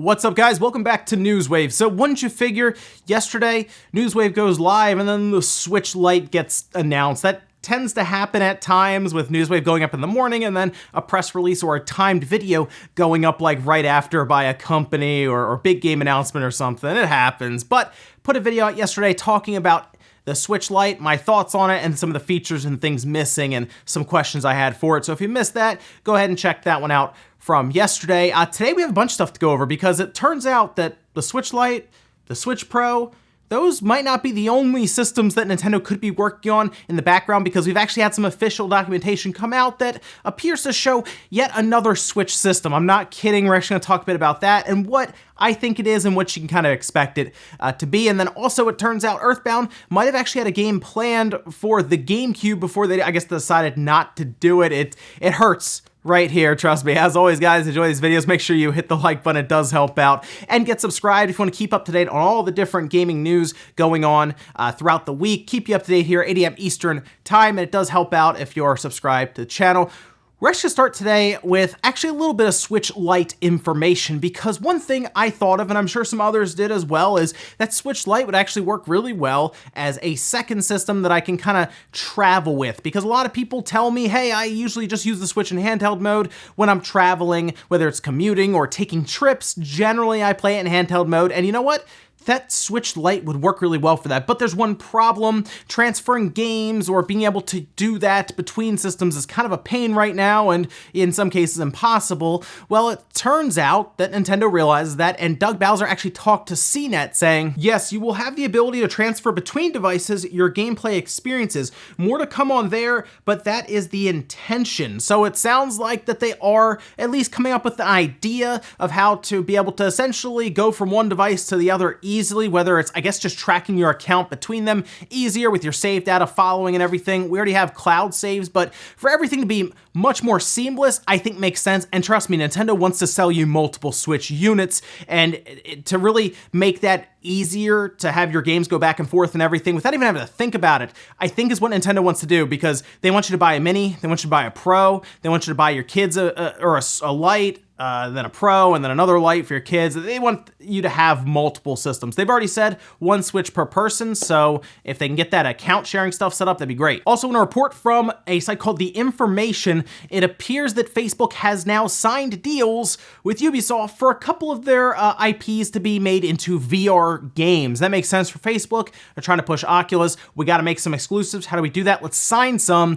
What's up, guys? Welcome back to Newswave. So wouldn't you figure, yesterday, Newswave goes live and then the Switch Lite gets announced. That tends to happen at times with Newswave going up in the morning and then a press release or a timed video going up like right after by a company or big game announcement or something. It happens. But put a video out yesterday talking about the Switch Lite, my thoughts on it, and some of the features and things missing and some questions I had for it. So if you missed that, go ahead and check that one out from yesterday. Today we have a bunch of stuff to go over because it turns out that the Switch Lite, the Switch Pro, those might not be the only systems that Nintendo could be working on in the background, because we've actually had some official documentation come out that appears to show yet another Switch system. I'm not kidding, we're actually gonna talk a bit about that and what I think it is and what you can kind of expect it to be. And then also it turns out Earthbound might have actually had a game planned for the GameCube before they, I guess, decided not to do it. It hurts right here, trust me. As always, guys, enjoy these videos. Make sure you hit the like button, it does help out. And get subscribed if you want to keep up to date on all the different gaming news going on throughout the week. Keep you up to date here, 8 a.m. Eastern time, and it does help out if you're subscribed to the channel. We're actually going to start today with actually a little bit of Switch Lite information, because one thing I thought of, and I'm sure some others did as well, is that Switch Lite would actually work really well as a second system that I can kind of travel with, because a lot of people tell me, hey, I usually just use the Switch in handheld mode when I'm traveling, whether it's commuting or taking trips. Generally, I play it in handheld mode, and you know what? That Switch Lite would work really well for that. But there's one problem: transferring games or being able to do that between systems is kind of a pain right now, and in some cases impossible. Well, it turns out that Nintendo realizes that, and Doug Bowser actually talked to CNET saying, yes, you will have the ability to transfer between devices your gameplay experiences. More to come on there, but that is the intention. So it sounds like that they are at least coming up with the idea of how to be able to essentially go from one device to the other easily, whether it's, I guess, just tracking your account between them easier with your save data following and everything. We already have cloud saves, but for everything to be much more seamless, I think makes sense. And trust me, Nintendo wants to sell you multiple Switch units, and to really make that easier to have your games go back and forth and everything without even having to think about it, I think is what Nintendo wants to do, because they want you to buy a Mini, they want you to buy a Pro, they want you to buy your kids a Lite, then a Pro, and then another Lite for your kids. They want you to have multiple systems. They've already said one Switch per person, so if they can get that account sharing stuff set up, that'd be great. Also, in a report from a site called The Information, it appears that Facebook has now signed deals with Ubisoft for a couple of their IPs to be made into VR games. That makes sense for Facebook. They're trying to push Oculus. We got to make some exclusives. How do we do that? Let's sign some.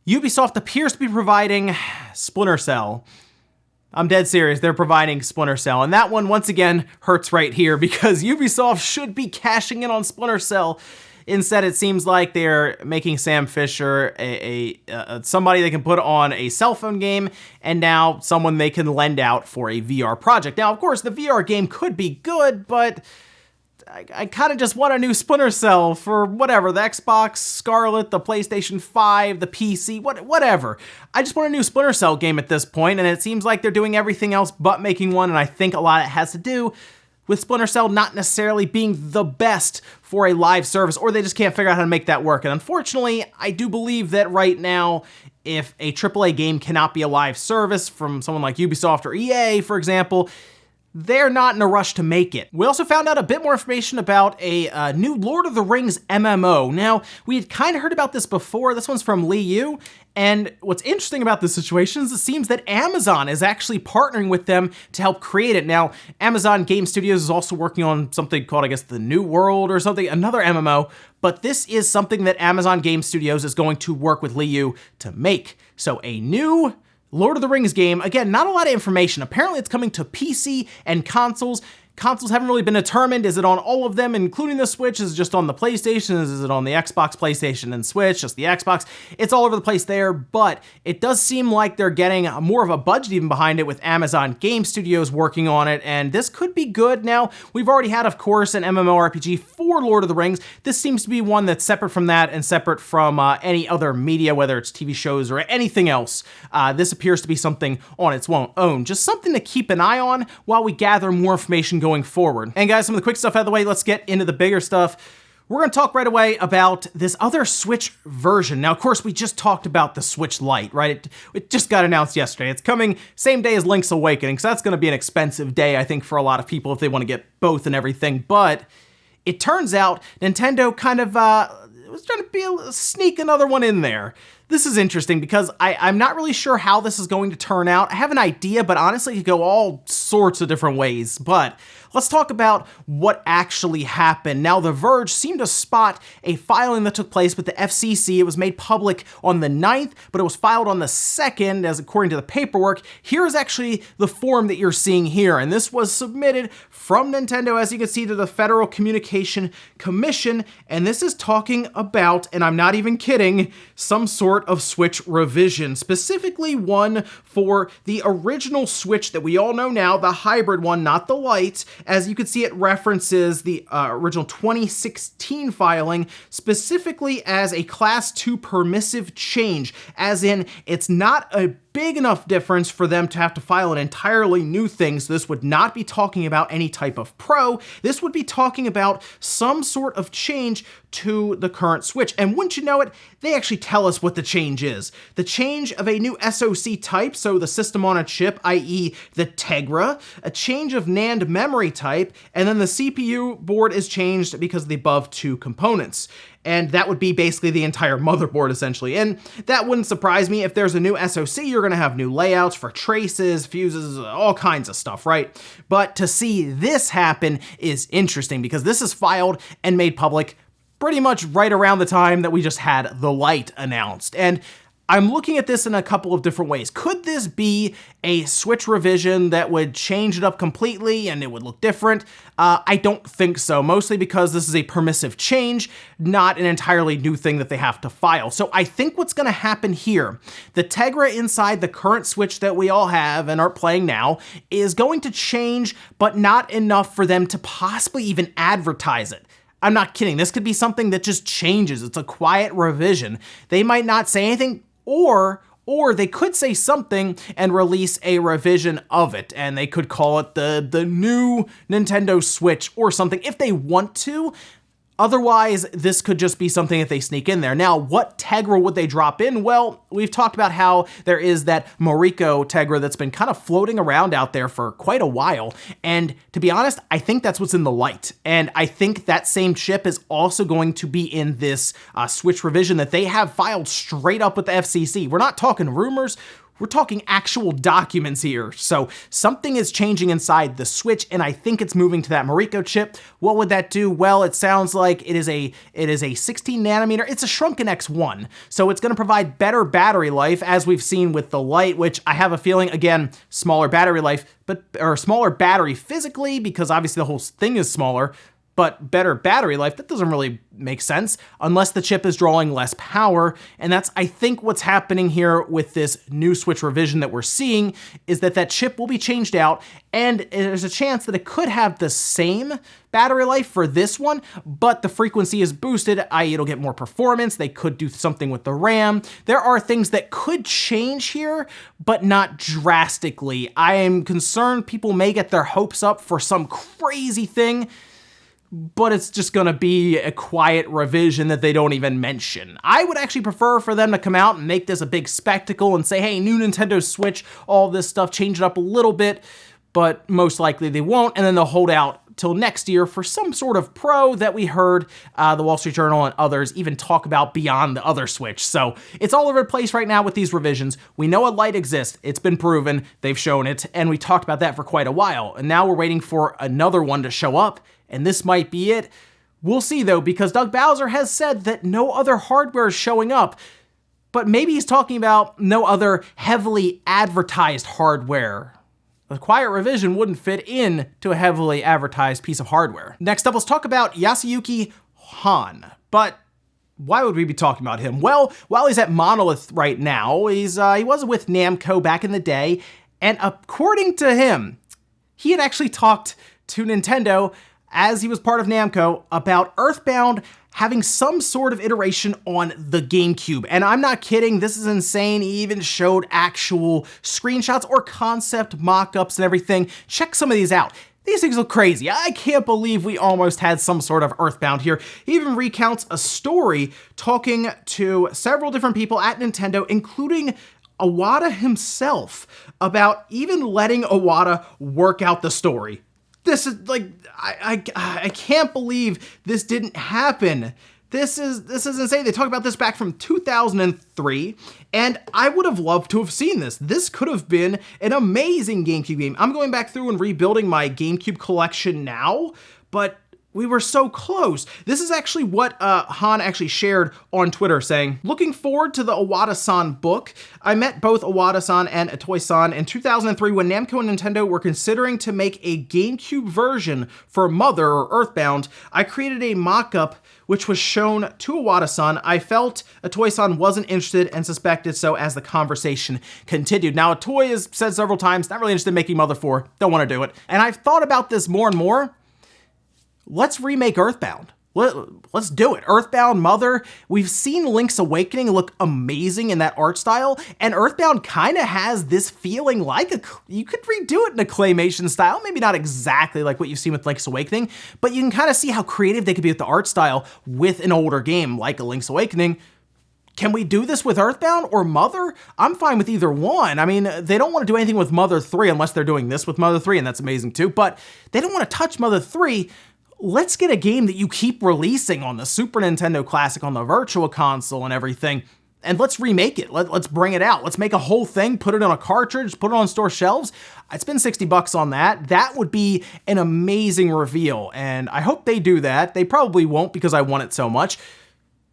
Ubisoft appears to be providing Splinter Cell. I'm dead serious, they're providing Splinter Cell. And that one, once again, hurts right here, because Ubisoft should be cashing in on Splinter Cell. Instead, it seems like they're making Sam Fisher somebody they can put on a cell phone game, and now someone they can lend out for a VR project. Now, of course, the VR game could be good, but I kind of just want a new Splinter Cell for whatever, the Xbox Scarlet, the PlayStation 5, the PC, whatever. I just want a new Splinter Cell game at this point, and it seems like they're doing everything else but making one, and I think a lot of it has to do with Splinter Cell not necessarily being the best for a live service, or they just can't figure out how to make that work. And unfortunately, I do believe that right now, if a AAA game cannot be a live service from someone like Ubisoft or EA, for example, they're not in a rush to make it. We also found out a bit more information about a new Lord of the Rings MMO. Now, we had kind of heard about this before. This one's from Lee Yu. And what's interesting about this situation is it seems that Amazon is actually partnering with them to help create it. Now, Amazon Game Studios is also working on something called, I guess, The New World or something, another MMO. But this is something that Amazon Game Studios is going to work with Lee Yu to make. So a new Lord of the Rings game. Again, not a lot of information. Apparently it's coming to PC and consoles. Consoles haven't really been determined. Is it on all of them, including the Switch? Is it just on the PlayStation? Is it on the Xbox, PlayStation, and Switch? Just the Xbox? It's all over the place there, but it does seem like they're getting more of a budget even behind it with Amazon Game Studios working on it, and this could be good. Now, we've already had, of course, an MMORPG for Lord of the Rings. This seems to be one that's separate from that and separate from any other media, whether it's TV shows or anything else. This appears to be something on its own. Just something to keep an eye on while we gather more information going forward. And guys, some of the quick stuff out of the way, let's get into the bigger stuff. we're going to talk right away about this other Switch version. Now, of course, we just talked about the Switch Lite, right? It just got announced yesterday. It's coming same day as Link's Awakening, so that's going to be an expensive day, I think, for a lot of people if they want to get both and everything. But it turns out Nintendo kind of was trying to sneak another one in there. This is interesting because I'm not really sure how this is going to turn out. I have an idea, but honestly, it could go all sorts of different ways. But let's talk about what actually happened. Now, The Verge seemed to spot a filing that took place with the FCC. It was made public on the 9th, but it was filed on the 2nd, as according to the paperwork. Here is actually the form that you're seeing here, and this was submitted from Nintendo, as you can see, to the Federal Communication Commission, and this is talking about, and I'm not even kidding, some sort of Switch revision, specifically one for the original Switch that we all know now, the hybrid one, not the Lite. As you can see, it references the original 2016 filing, specifically as a Class 2 permissive change, as in it's not a big enough difference for them to have to file an entirely new thing. So this would not be talking about any type of Pro. This would be talking about some sort of change to the current Switch. And wouldn't you know it, they actually tell us what the change is. The change of a new SoC type, so the system on a chip, i.e. the Tegra, a change of NAND memory type, and then the CPU board is changed because of the above two components. And that would be basically the entire motherboard, essentially. And that wouldn't surprise me. If there's a new SoC, you're going to have new layouts for traces, fuses, all kinds of stuff, right? But to see this happen is interesting because this is filed and made public pretty much right around the time that we just had the Lite announced. And I'm looking at this in a couple of different ways. Could this be a Switch revision that would change it up completely and it would look different? I don't think so, mostly because this is a permissive change, not an entirely new thing that they have to file. So I think what's going to happen here, the Tegra inside the current Switch that we all have and are playing now is going to change, but not enough for them to possibly even advertise it. I'm not kidding. This could be something that just changes. It's a quiet revision. They might not say anything, or they could say something and release a revision of it, and they could call it the new Nintendo Switch or something if they want to. Otherwise, this could just be something that they sneak in there. Now, what Tegra would they drop in? Well, we've talked about how there is that Moriko Tegra that's been kind of floating around out there for quite a while. And to be honest, I think that's what's in the Lite. And I think that same chip is also going to be in this Switch revision that they have filed straight up with the FCC. We're not talking rumors. We're talking actual documents here. So something is changing inside the Switch, and I think it's moving to that Moriko chip. What would that do? Well, it sounds like it is a 16 nanometer. It's a shrunken X1. So it's going to provide better battery life, as we've seen with the Lite, which I have a feeling, again, smaller battery life, or smaller battery physically, because obviously the whole thing is smaller, but better battery life. That doesn't really make sense unless the chip is drawing less power. And that's, I think, what's happening here with this new Switch revision that we're seeing is that chip will be changed out, and there's a chance that it could have the same battery life for this one, but the frequency is boosted, i.e. it'll get more performance. They could do something with the RAM. There are things that could change here, but not drastically. I am concerned people may get their hopes up for some crazy thing, but it's just gonna be a quiet revision that they don't even mention. I would actually prefer for them to come out and make this a big spectacle and say, hey, new Nintendo Switch, all this stuff, change it up a little bit, but most likely they won't, and then they'll hold out till next year for some sort of Pro that we heard the Wall Street Journal and others even talk about beyond the other Switch. So it's all over the place right now with these revisions. We know a Lite exists. It's been proven. They've shown it, and we talked about that for quite a while. And now we're waiting for another one to show up, and this might be it. We'll see, though, because Doug Bowser has said that no other hardware is showing up, but maybe he's talking about no other heavily advertised hardware. A quiet revision wouldn't fit in to a heavily advertised piece of hardware. Next up, let's talk about Yasuyuki Han. But why would we be talking about him? Well, while he's at Monolith right now, he was with Namco back in the day, and according to him, he had actually talked to Nintendo as he was part of Namco about Earthbound having some sort of iteration on the GameCube. And I'm not kidding, this is insane. He even showed actual screenshots or concept mock-ups and everything. Check some of these out. These things look crazy. I can't believe we almost had some sort of Earthbound here. He even recounts a story talking to several different people at Nintendo, including Iwata himself, about even letting Iwata work out the story. This is like, I can't believe this didn't happen. This is insane. They talk about this back from 2003, and I would have loved to have seen this. This could have been an amazing GameCube game. I'm going back through and rebuilding my GameCube collection now, but we were so close. This is actually what Han actually shared on Twitter, saying, looking forward to the Iwata-san book. I met both Iwata-san and Itoy-san in 2003 when Namco and Nintendo were considering to make a GameCube version for Mother or Earthbound. I created a mock-up which was shown to Iwata-san. I felt Itoy-san wasn't interested and suspected so as the conversation continued. Now, Itoy has said several times, not really interested in making Mother 4, don't want to do it. And I've thought about this more and more. Let's remake Earthbound. Let's do it. Earthbound, Mother. We've seen Link's Awakening look amazing in that art style, and Earthbound kind of has this feeling like you could redo it in a claymation style. Maybe not exactly like what you've seen with Link's Awakening, but you can kind of see how creative they could be with the art style with an older game like a Link's Awakening. Can we do this with Earthbound or Mother? I'm fine with either one. I mean, they don't want to do anything with Mother 3 unless they're doing this with Mother 3, and that's amazing too, but they don't want to touch Mother 3. Let's get a game that you keep releasing on the Super Nintendo Classic, on the Virtual Console and everything, and let's remake it. Let's bring it out. Let's make a whole thing, put it on a cartridge, put it on store shelves. I'd spend $60 on that. That would be an amazing reveal, and I hope they do that. They probably won't because I want it so much,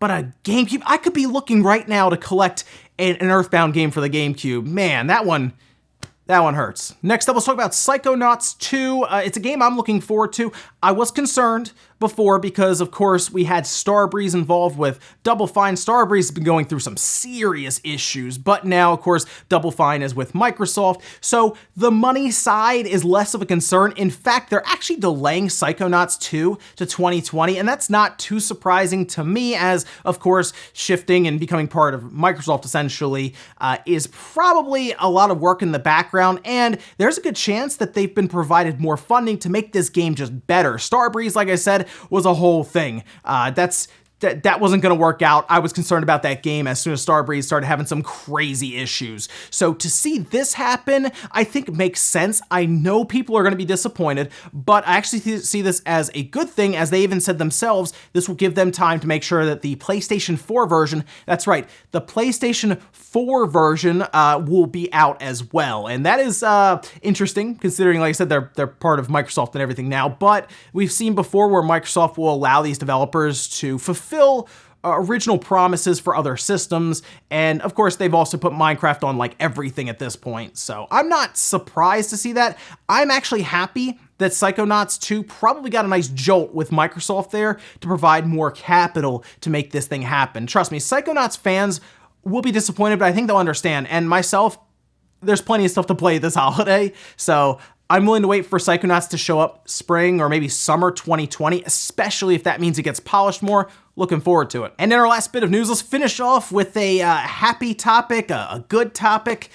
but a GameCube, I could be looking right now to collect an Earthbound game for the GameCube. Man, that one hurts. Next up, let's talk about Psychonauts 2. It's a game I'm looking forward to. I was concerned before because, of course, we had Starbreeze involved with Double Fine. Starbreeze has been going through some serious issues, but now, of course, Double Fine is with Microsoft, so the money side is less of a concern. In fact, they're actually delaying Psychonauts 2 to 2020, and that's not too surprising to me as, of course, shifting and becoming part of Microsoft, essentially, is probably a lot of work in the background, and there's a good chance that they've been provided more funding to make this game just better. Starbreeze, like I said, was a whole thing. That wasn't going to work out. I was concerned about that game as soon as Starbreeze started having some crazy issues. So to see this happen, I think makes sense. I know people are going to be disappointed, but I actually see this as a good thing, as they even said themselves, this will give them time to make sure that the PlayStation 4 version, that's right, the PlayStation 4 version will be out as well. And that is interesting, considering, like I said, they're part of Microsoft and everything now, but we've seen before where Microsoft will allow these developers to fulfill original promises for other systems, and of course they've also put Minecraft on like everything at this point, so I'm not surprised to see that. I'm actually happy that Psychonauts 2 probably got a nice jolt with Microsoft there to provide more capital to make this thing happen. Trust me, Psychonauts fans will be disappointed, but I think they'll understand, and myself, there's plenty of stuff to play this holiday, so I'm willing to wait for Psychonauts to show up spring or maybe summer 2020, especially if that means it gets polished more. Looking forward to it. And in our last bit of news, let's finish off with a happy topic, a good topic.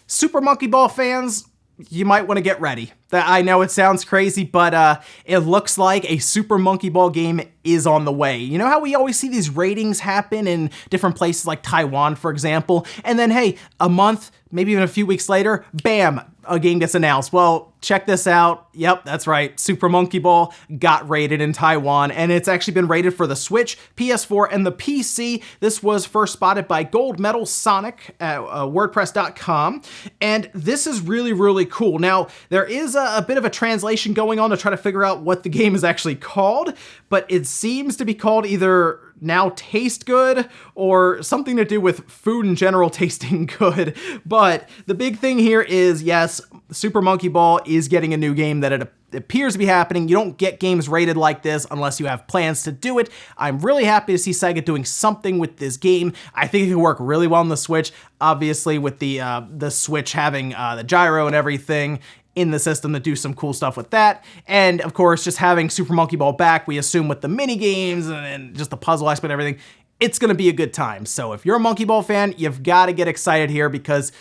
Super Monkey Ball fans, you might want to get ready. I know it sounds crazy, but it looks like a Super Monkey Ball game is on the way. You know how we always see these ratings happen in different places like Taiwan, for example, and then, hey, a month, maybe even a few weeks later, bam, a game gets announced. Well, check this out. Yep, that's right. Super Monkey Ball got rated in Taiwan, and it's actually been rated for the Switch, PS4, and the PC. This was first spotted by Gold Medal Sonic at WordPress.com, and this is really, really cool. Now, there is a bit of a translation going on to try to figure out what the game is actually called, but it seems to be called either Now Taste Good or something to do with food in general tasting good. But the big thing here is, yes, Super Monkey Ball is getting a new game that it appears to be happening. You don't get games rated like this unless you have plans to do it. I'm really happy to see Sega doing something with this game. I think it could work really well on the Switch, obviously with the Switch having the gyro and everything in the system to do some cool stuff with that. And of course, just having Super Monkey Ball back, we assume with the mini games and just the puzzle aspect and everything, it's gonna be a good time. So if you're a Monkey Ball fan, you've gotta get excited here because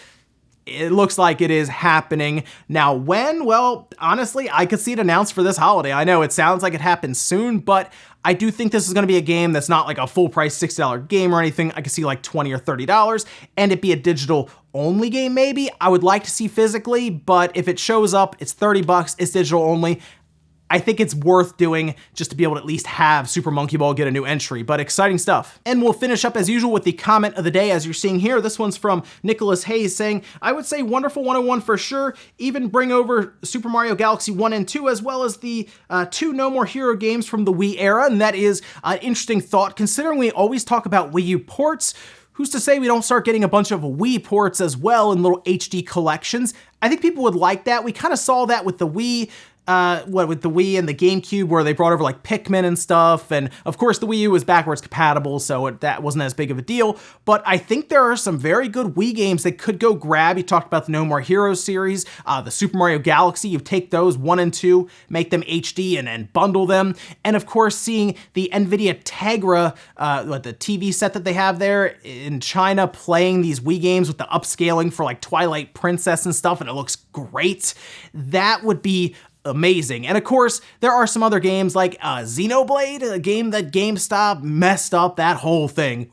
it looks like it is happening. Now when? Well, honestly, I could see it announced for this holiday. I know it sounds like it happens soon, but I do think this is gonna be a game that's not like a full price $60 game or anything. I could see like $20 or $30 and it be a digital only game maybe. I would like to see physically, but if it shows up, it's 30 bucks, it's digital only. I think it's worth doing just to be able to at least have Super Monkey Ball get a new entry, but exciting stuff. And we'll finish up as usual with the comment of the day as you're seeing here. This one's from Nicholas Hayes saying, I would say Wonderful 101 for sure, even bring over Super Mario Galaxy 1 and 2 as well as the two No More Hero games from the Wii era, and that is an interesting thought considering we always talk about Wii U ports. Who's to say we don't start getting a bunch of Wii ports as well in little HD collections? I think people would like that. We kind of saw that with the Wii, with the Wii and the GameCube where they brought over like Pikmin and stuff, and of course the Wii U was backwards compatible, so that wasn't as big of a deal, but I think there are some very good Wii games that could go grab. You talked about the No More Heroes series, the Super Mario Galaxy, you take those 1 and 2, make them HD and bundle them, and of course seeing the NVIDIA Tegra, the TV set that they have there in China playing these Wii games with the upscaling for like Twilight Princess and stuff, and it looks great. That would be amazing. And of course, there are some other games like Xenoblade, a game that GameStop messed up that whole thing.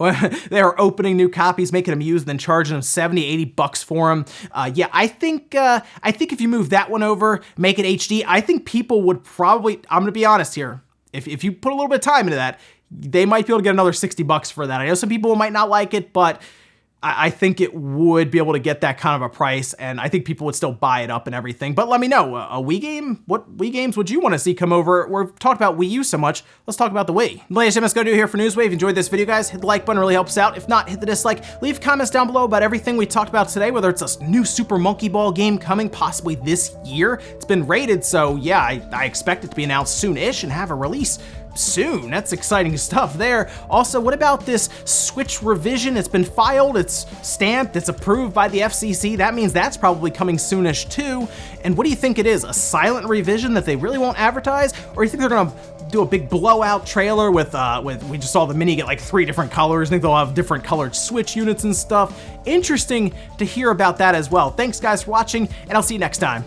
They are opening new copies, making them used, then charging them 70, 80 bucks for them. Yeah, I think if you move that one over, make it HD, I think people would probably, I'm gonna be honest here, if you put a little bit of time into that, they might be able to get another 60 bucks for that. I know some people might not like it, but I think it would be able to get that kind of a price, and I think people would still buy it up and everything. But let me know, a Wii game? What Wii games would you want to see come over? We've talked about Wii U so much, let's talk about the Wii. Ladies and gentlemen, here for Newswave. If you enjoyed this video, guys, hit the like button, really helps out. If not, hit the dislike. Leave comments down below about everything we talked about today, whether it's a new Super Monkey Ball game coming possibly this year. It's been rated, so yeah, I expect it to be announced soon-ish and have a release soon. That's exciting stuff there. Also, what about this Switch revision? It's been filed, it's stamped, it's approved by the FCC. That means that's probably coming soonish too. And what do you think it is? A silent revision that they really won't advertise? Or do you think they're gonna do a big blowout trailer with we just saw the Mini get like 3 different colors. I think they'll have different colored Switch units and stuff. Interesting to hear about that as well. Thanks guys for watching, and I'll see you next time.